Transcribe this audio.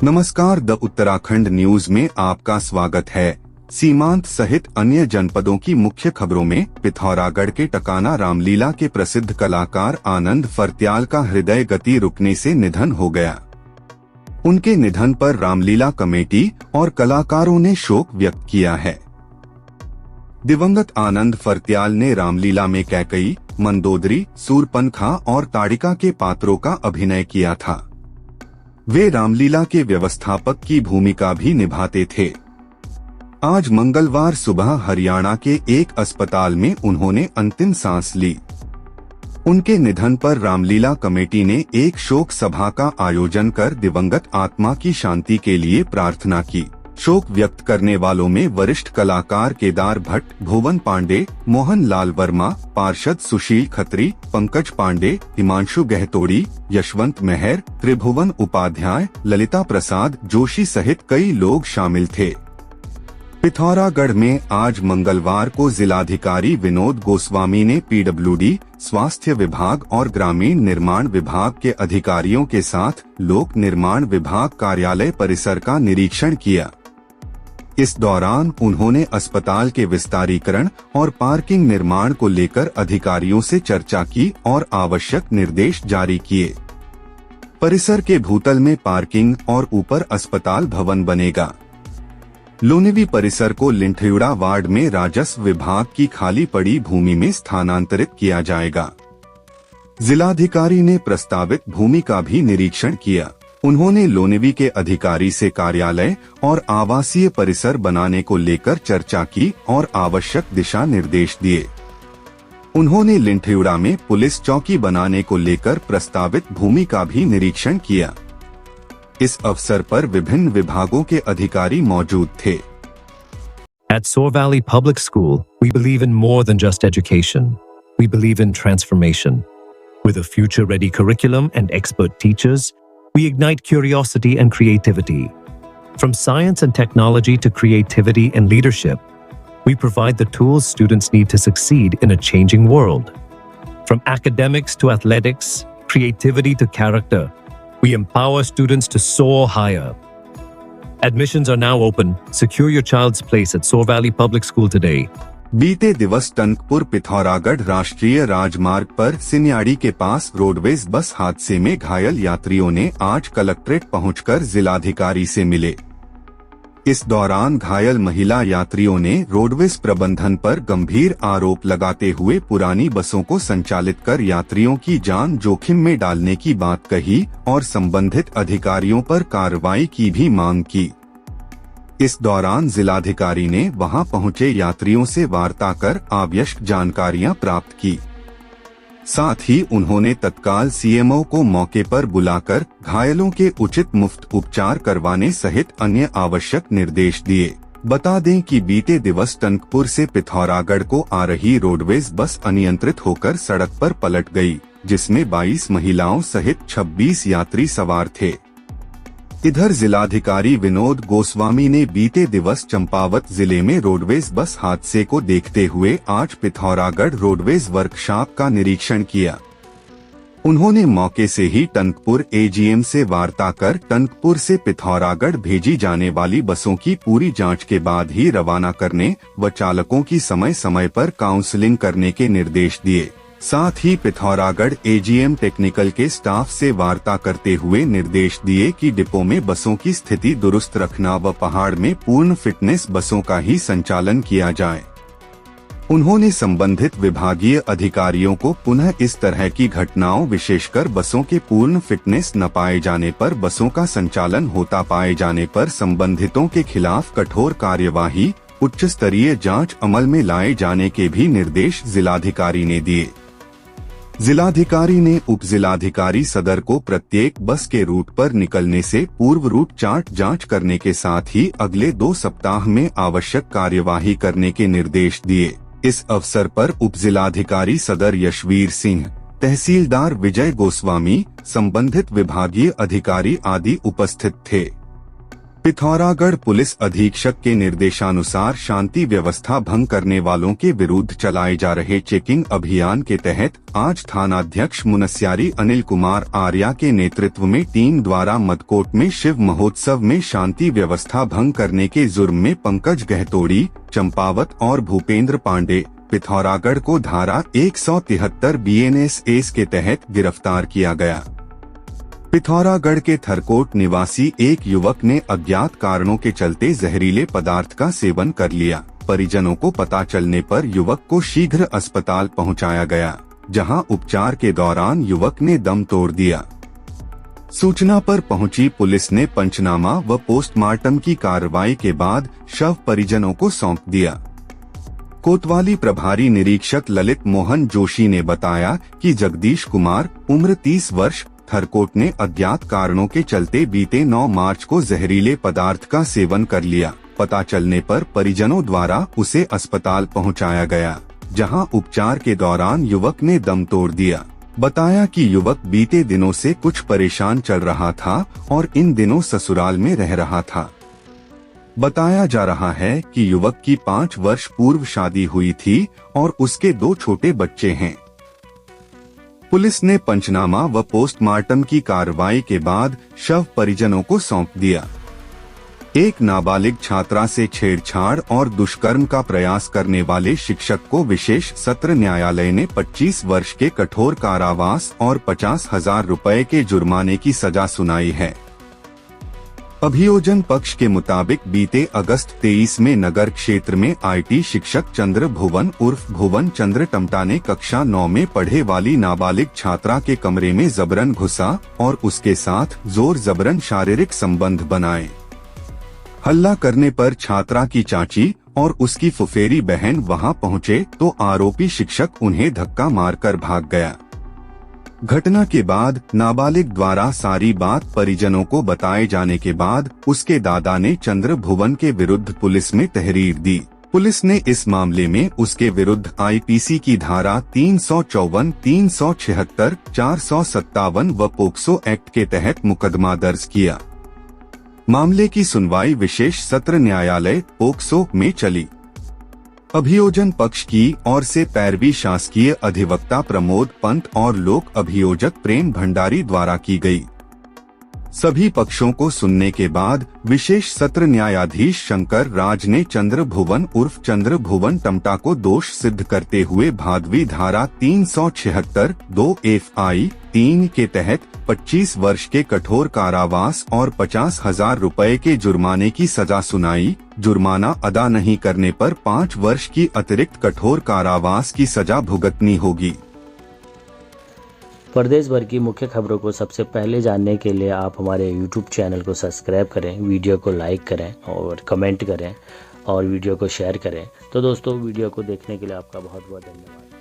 नमस्कार, the Uttarakhand news में आपका स्वागत है। सीमांत सहित अन्य जनपदों की मुख्य खबरों में पिथौरागढ़ के टकाना रामलीला के प्रसिद्ध कलाकार आनंद फर्त्याल का हृदय गति रुकने से निधन हो गया। उनके निधन पर रामलीला कमेटी और कलाकारों ने शोक व्यक्त किया है। दिवंगत आनंद फर्त्याल ने रामलीला में कैकई, मंदोदरी, सूरपनखा और ताड़िका के पात्रों का अभिनय किया था। वे रामलीला के व्यवस्थापक की भूमिका भी निभाते थे। आज मंगलवार सुबह हरियाणा के एक अस्पताल में उन्होंने अंतिम सांस ली। उनके निधन पर रामलीला कमेटी ने एक शोक सभा का आयोजन कर दिवंगत आत्मा की शांति के लिए प्रार्थना की। शोक व्यक्त करने वालों में वरिष्ठ कलाकार केदार भट्ट, भुवन पांडे, मोहन लाल वर्मा, पार्षद सुशील खत्री, पंकज पांडे, हिमांशु गहतोड़ी, यशवंत मेहर, त्रिभुवन उपाध्याय, ललिता प्रसाद जोशी सहित कई लोग शामिल थे। पिथौरागढ़ में आज मंगलवार को जिलाधिकारी विनोद गोस्वामी ने पीडब्ल्यूडी, स्वास्थ्य विभाग और ग्रामीण निर्माण विभाग के अधिकारियों के साथ लोक निर्माण विभाग कार्यालय परिसर का निरीक्षण किया। इस दौरान उन्होंने अस्पताल के विस्तारीकरण और पार्किंग निर्माण को लेकर अधिकारियों से चर्चा की और आवश्यक निर्देश जारी किए। परिसर के भूतल में पार्किंग और ऊपर अस्पताल भवन बनेगा। लोनिवी परिसर को लिंठयुड़ा वार्ड में राजस्व विभाग की खाली पड़ी भूमि में स्थानांतरित किया जाएगा। जिलाधिकारी ने प्रस्तावित भूमि का भी निरीक्षण किया। उन्होंने लोनिवी के अधिकारी से कार्यालय और आवासीय परिसर बनाने को लेकर चर्चा की और आवश्यक दिशा निर्देश दिए। उन्होंने लिंठयुड़ा में पुलिस चौकी बनाने को लेकर प्रस्तावित भूमि का भी निरीक्षण किया। इस अवसर पर विभिन्न विभागों के अधिकारी मौजूद थे। At Soar Valley Public School, we believe in more than just education. We believe in transformation. With a future-ready curriculum and expert teachers, we ignite curiosity and creativity. From science and technology to creativity and leadership, we provide the tools students need to succeed in a changing world. From academics to athletics, creativity to character, we empower students to soar higher. Admissions are now open. Secure your child's place at Soar Valley Public School today. बीते दिवस टंकपुर पिथौरागढ़ राष्ट्रीय राजमार्ग पर सिन्याड़ी के पास roadways bus हादसे में घायल यात्रियों ने आज कलेक्ट्रेट पहुंचकर जिलाधिकारी से मिले। इस दौरान घायल महिला यात्रियों ने रोडवेज प्रबंधन पर गंभीर आरोप लगाते हुए पुरानी बसों को संचालित कर यात्रियों की जान जोखिम में डालने की बात कही और संबंधित अधिकारियों पर कार्रवाई की भी मांग की। इस दौरान जिलाधिकारी ने वहां पहुंचे यात्रियों से वार्ता कर आवश्यक जानकारियां प्राप्त की। साथ ही उन्होंने तत्काल सीएमओ को मौके पर बुलाकर घायलों के उचित मुफ्त उपचार करवाने सहित अन्य आवश्यक निर्देश दिए। बता दें कि बीते दिवस टंकपुर से पिथौरागढ़ को आ रही रोडवेज बस अनियंत्रित होकर सड़क पर पलट गई, जिसमें 22 महिलाओं सहित 26 यात्री सवार थे। इधर जिलाधिकारी विनोद गोस्वामी ने बीते दिवस चंपावत जिले में रोडवेज बस हादसे को देखते हुए आज पिथौरागढ़ रोडवेज वर्कशॉप का निरीक्षण किया। उन्होंने मौके से ही टंकपुर एजीएम से वार्ता कर टंकपुर से पिथौरागढ़ भेजी जाने वाली बसों की पूरी जांच के बाद ही रवाना करने व चालकों की समय समय पर काउंसलिंग करने के निर्देश दिए। साथ ही पिथौरागढ़ एजीएम टेक्निकल के स्टाफ से वार्ता करते हुए निर्देश दिए कि डिपो में बसों की स्थिति दुरुस्त रखना व पहाड़ में पूर्ण फिटनेस बसों का ही संचालन किया जाए। उन्होंने संबंधित विभागीय अधिकारियों को पुनः इस तरह की घटनाओं विशेषकर बसों के पूर्ण फिटनेस न पाए जाने पर बसों का संचालन होता पाए जाने पर संबंधितों के खिलाफ कठोर कार्यवाही, उच्च स्तरीय जांच अमल में लाए जाने के भी निर्देश जिलाधिकारी ने दिए। जिलाधिकारी ने उप जिलाधिकारी सदर को प्रत्येक बस के रूट पर निकलने से पूर्व रूट चार्ट जांच करने के साथ ही अगले 2 सप्ताह में आवश्यक कार्यवाही करने के निर्देश दिए। इस अवसर पर उप जिलाधिकारी सदर यशवीर सिंह, तहसीलदार विजय गोस्वामी, संबंधित विभागीय अधिकारी आदि उपस्थित थे। पिथौरागढ़ पुलिस अधीक्षक के निर्देशानुसार शांति व्यवस्था भंग करने वालों के विरुद्ध चलाए जा रहे चेकिंग अभियान के तहत आज थानाध्यक्ष मुनस्यारी अनिल कुमार आर्या के नेतृत्व में टीम द्वारा मदकोट में शिव महोत्सव में शांति व्यवस्था भंग करने के जुर्म में पंकज गहतोड़ी, चंपावत और भूपेंद्र पांडे पिथौरागढ़ को धारा 173 BNSS के तहत गिरफ्तार किया गया। पिथौरागढ़ के थरकोट निवासी एक युवक ने अज्ञात कारणों के चलते जहरीले पदार्थ का सेवन कर लिया। परिजनों को पता चलने पर युवक को शीघ्र अस्पताल पहुंचाया गया, जहां उपचार के दौरान युवक ने दम तोड़ दिया। सूचना पर पहुंची पुलिस ने पंचनामा व पोस्टमार्टम की कार्रवाई के बाद शव परिजनों को सौंप दिया। कोतवाली प्रभारी निरीक्षक ललित मोहन जोशी ने बताया कि जगदीश कुमार उम्र 30 वर्ष थरकोट ने अज्ञात कारणों के चलते बीते 9 मार्च को जहरीले पदार्थ का सेवन कर लिया। पता चलने पर परिजनों द्वारा उसे अस्पताल पहुंचाया गया, जहां उपचार के दौरान युवक ने दम तोड़ दिया। बताया कि युवक बीते दिनों से कुछ परेशान चल रहा था और इन दिनों ससुराल में रह रहा था। बताया जा रहा है कि युवक की 5 वर्ष पूर्व शादी हुई थी और उसके 2 छोटे बच्चे हैं। पुलिस ने पंचनामा व पोस्टमार्टम की कार्रवाई के बाद शव परिजनों को सौंप दिया। एक नाबालिग छात्रा से छेड़छाड़ और दुष्कर्म का प्रयास करने वाले शिक्षक को विशेष सत्र न्यायालय ने 25 वर्ष के कठोर कारावास और 50,000 रुपए के जुर्माने की सजा सुनाई है। अभियोजन पक्ष के मुताबिक बीते अगस्त 23 में नगर क्षेत्र में IT शिक्षक चंद्र भुवन उर्फ भुवन चंद्र टमटा ने कक्षा 9 में पढ़े वाली नाबालिग छात्रा के कमरे में जबरन घुसा और उसके साथ जोर जबरन शारीरिक संबंध बनाए। हल्ला करने पर छात्रा की चाची और उसकी फुफेरी बहन वहां पहुंचे तो आरोपी शिक्षक उन्हें धक्का मारकर भाग गया। घटना के बाद नाबालिग द्वारा सारी बात परिजनों को बताए जाने के बाद उसके दादा ने चंद्र भुवन के विरुद्ध पुलिस में तहरीर दी। पुलिस ने इस मामले में उसके विरुद्ध IPC की धारा 354, 376, 457 व पोक्सो एक्ट के तहत मुकदमा दर्ज किया। मामले की सुनवाई विशेष सत्र न्यायालय पोक्सो में चली। अभियोजन पक्ष की ओर से पैरवी शासकीय अधिवक्ता प्रमोद पंत और लोक अभियोजक प्रेम भंडारी द्वारा की गई। सभी पक्षों को सुनने के बाद विशेष सत्र न्यायाधीश शंकर राज ने चंद्र भुवन उर्फ चंद्र भुवन टमटा को दोष सिद्ध करते हुए भादवी धारा 376 2 FI 3 के तहत 25 वर्ष के कठोर कारावास और 50,000 रुपए के जुर्माने की सजा सुनाई। जुर्माना अदा नहीं करने पर 5 वर्ष की अतिरिक्त कठोर कारावास की सजा भुगतनी होगी। प्रदेश भर की मुख्य खबरों को सबसे पहले जानने के लिए आप हमारे YouTube चैनल को सब्सक्राइब करें, वीडियो को लाइक करें और कमेंट करें और वीडियो को शेयर करें। तो दोस्तों, वीडियो को देखने के लिए आपका बहुत बहुत धन्यवाद।